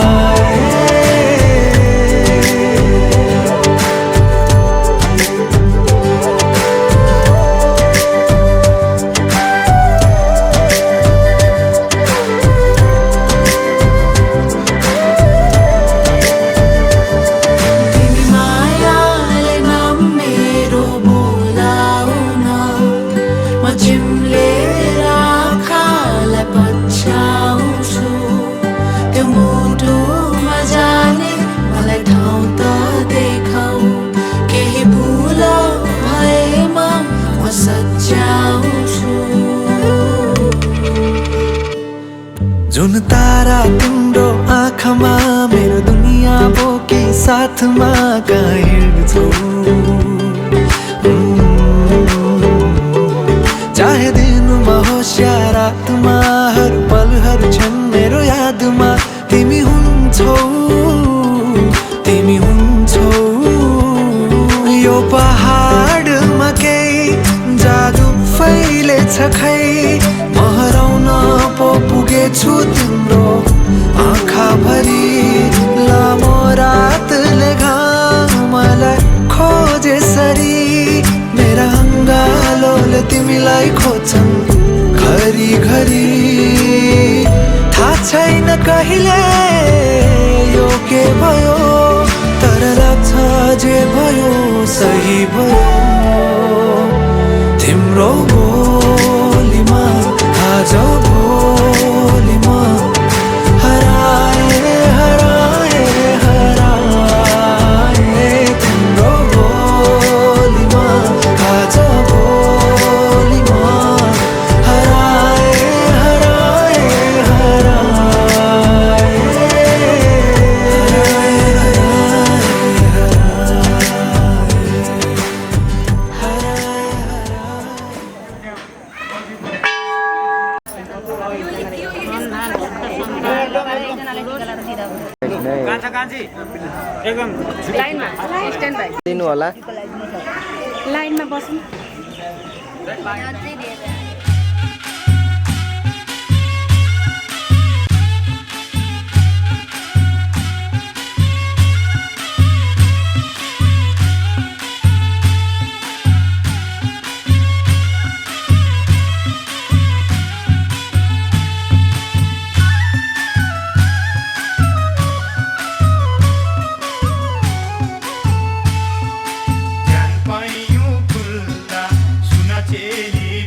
कुन तारा तिम्रो आँखामा मेरो दुनिया बोकी साथमा कहाँ हिँड्छौ चाहे दिनमा होस् या रातमा हर पलहरू छन् मेरो यादमा तिमी हुन्छौ यो पहाडमा केही जादु फैलेछ खै म हराउन पो पुगेछु तिम्रो आँखाभरि लामो रातले घामलाई खोजेसरी मेरा अङ्गालोले तिमीलाई खोज्छन् घरिघरि थाहा छैन कहिले यो के भयो तर लाग्छ जे भयो सही भयो तिम्रो बोलीमा आज भोलिमा हराए तिम्रो बोलीमा आज भोलिमा हराए दिनु होला लाइनमा बस्नु ज्ञान पाइयो खुल्ला सुन चेली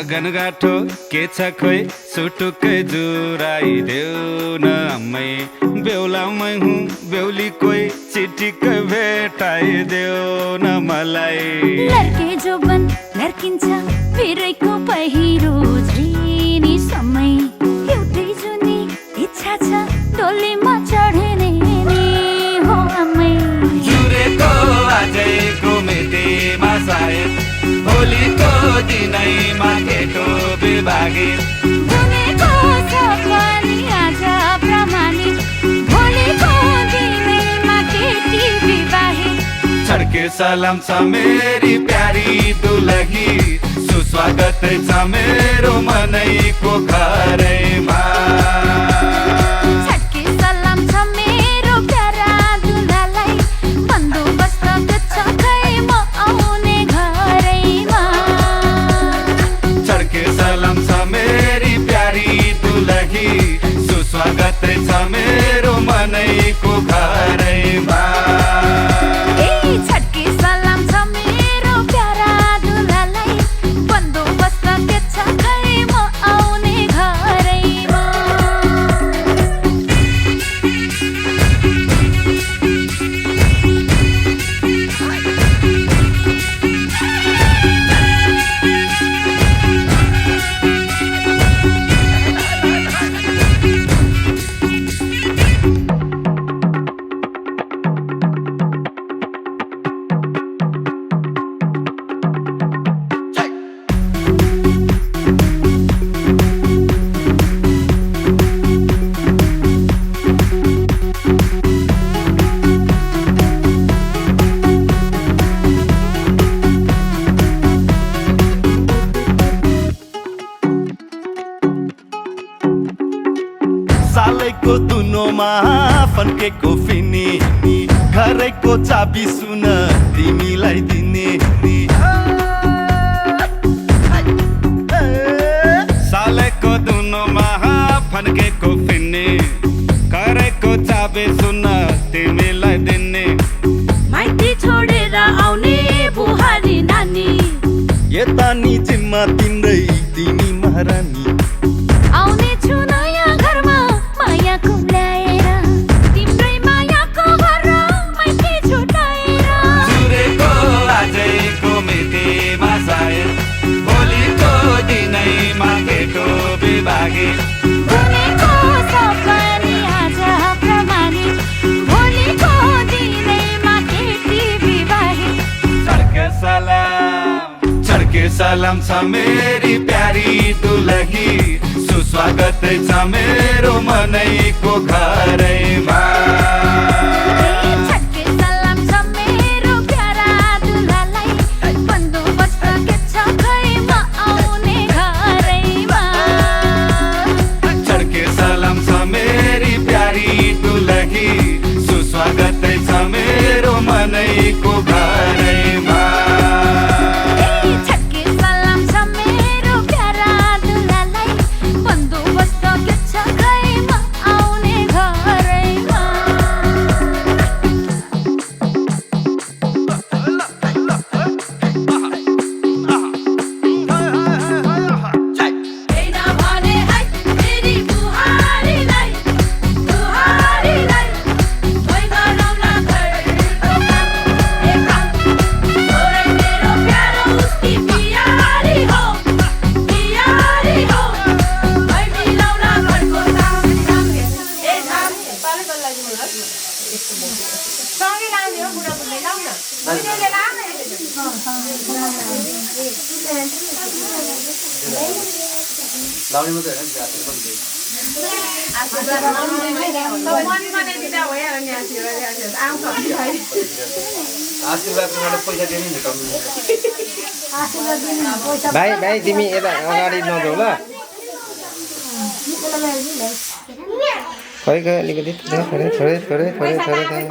लगन गाठो के छ खोइ सुटुकै जुराइदेऊ न अम्मै बेहुलामै हुँ बेहुली कोही चिठीकै भेटाइदेऊ न मलाई लड्के जोबन लड्किन्छ फेरैको पहिरो झिनी समय एउटै जुनी इच्छा छ डोलीमा चढ्ने नि हो अम्मै जुरेको आजैको मितिमा सायद भोलिको दिनैमा केटो विभागित बुनेको छ पनि आज प्रमाणित भोलिको दिनैमा केटी विवाहित छड्के सलाम छ मेरी प्यारी दुलही सुस्वागत छ मेरो मनैको घरैमा छड्के सलाम छ मेरो प्यारा दुलालाई बन्दोबस्त छ खै म आउने घरैमा छड्के सलाम छ मेरी प्यारी दुलही सुस्वागत छ मेरो मनैको घरैमा छड्के सलाम छ मेरो प्यारा दुलालाई बन्दोबस्त छ खै म आउने घरैमा सालैको दुनोमा फन्केको फिनी घरैको चाबी सुन तिमीलाई दिने सालैको दुनोमा फन्केको फिन्ने घरैको चाबी सुन तिमीलाई दिने माइती छोडेर आउने बुहारी नानी यता नि जिम्मा तिम्रै तिमी महारानी आउने छु नयाँ घरमा माया कुम्ल्याएर तिम्रै मायाको घर माइती छुटाएर जुरेको आजैको मितिमा सायद भोलिको दिनैमा केटो विभागित बुनेको छ पनि आज प्रमाणित भोलिको दिनैमा केटी विवाहित छड्के सलाम छ मेरी प्यारी दुलही सुस्वागत छ मेरो मनैको घरैमा छड्के सलाम छ मेरो प्यारा दुलालाई बन्दोबस्त छ खै म आउने घरैमा छड्के सलाम छ मेरी प्यारी दुलही सुस्वागत छ मेरो मनैको घरैमा छड्के सलाम छ मेरो प्यारा दुलालाई बन्दोबस्त छ खै म आउने घरैमा लाउने मात्रै होइन आशीर्वाद पैसा दिने नि भाइ भाइ तिमी यता अगाडि नजाऊ ल खै खै अलिकति थोरै थोरै थोरै थोरै थोरै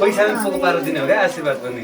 पैसा पनि पोको पारेर दिने हो क्या आशीर्वाद पनि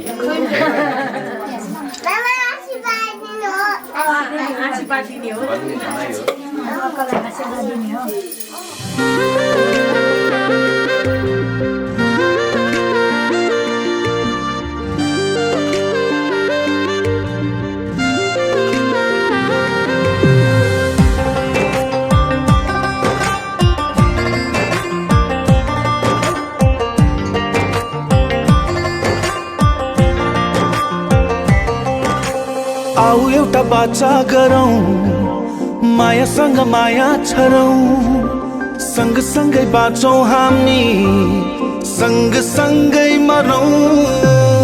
आऊ एउटा बाचा गरौँ मायासँग माया छरौँ सँगसँगै बाँचौँ हामी सँगसँगै मरौँ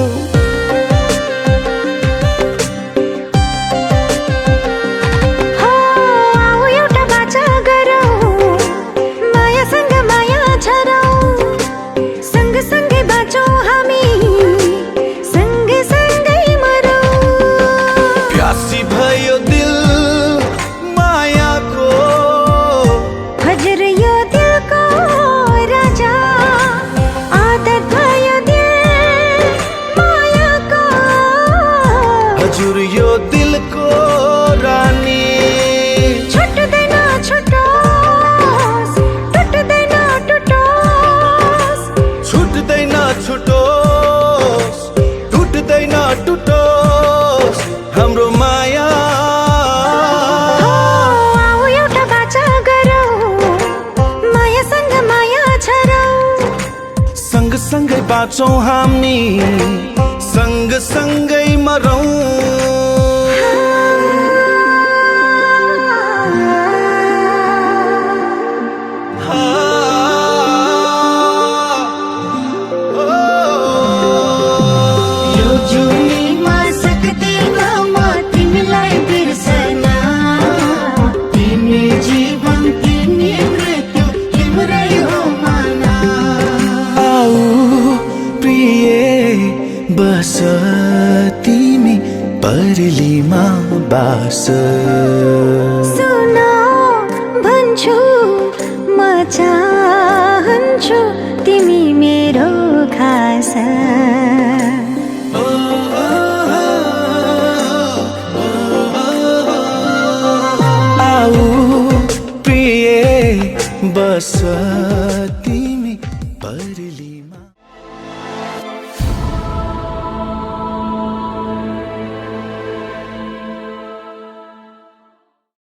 हजुर यो दिलको रानी छुट्दैन छुटोस् टुट्दैन टुटोस् छुट्दैन छुटोस् टुट्दैन टुटोस् हाम्रो माया आऊ एउटा बाचा गरौँ मायासँग माया छरौँ सँगसँगै बाँचौँ हामी सँगसँगै मरौँ यो जुनीमा सक्दिन म तिमीलाई बिर्सन तिमी जीवन तिमी मृत्यु तिम्रै हो माना आऊ प्रिय बस तिमी परलीमा बास सुन भन्छु म चाहन्छु तिमी मेरो खास आऊ प्रिय बस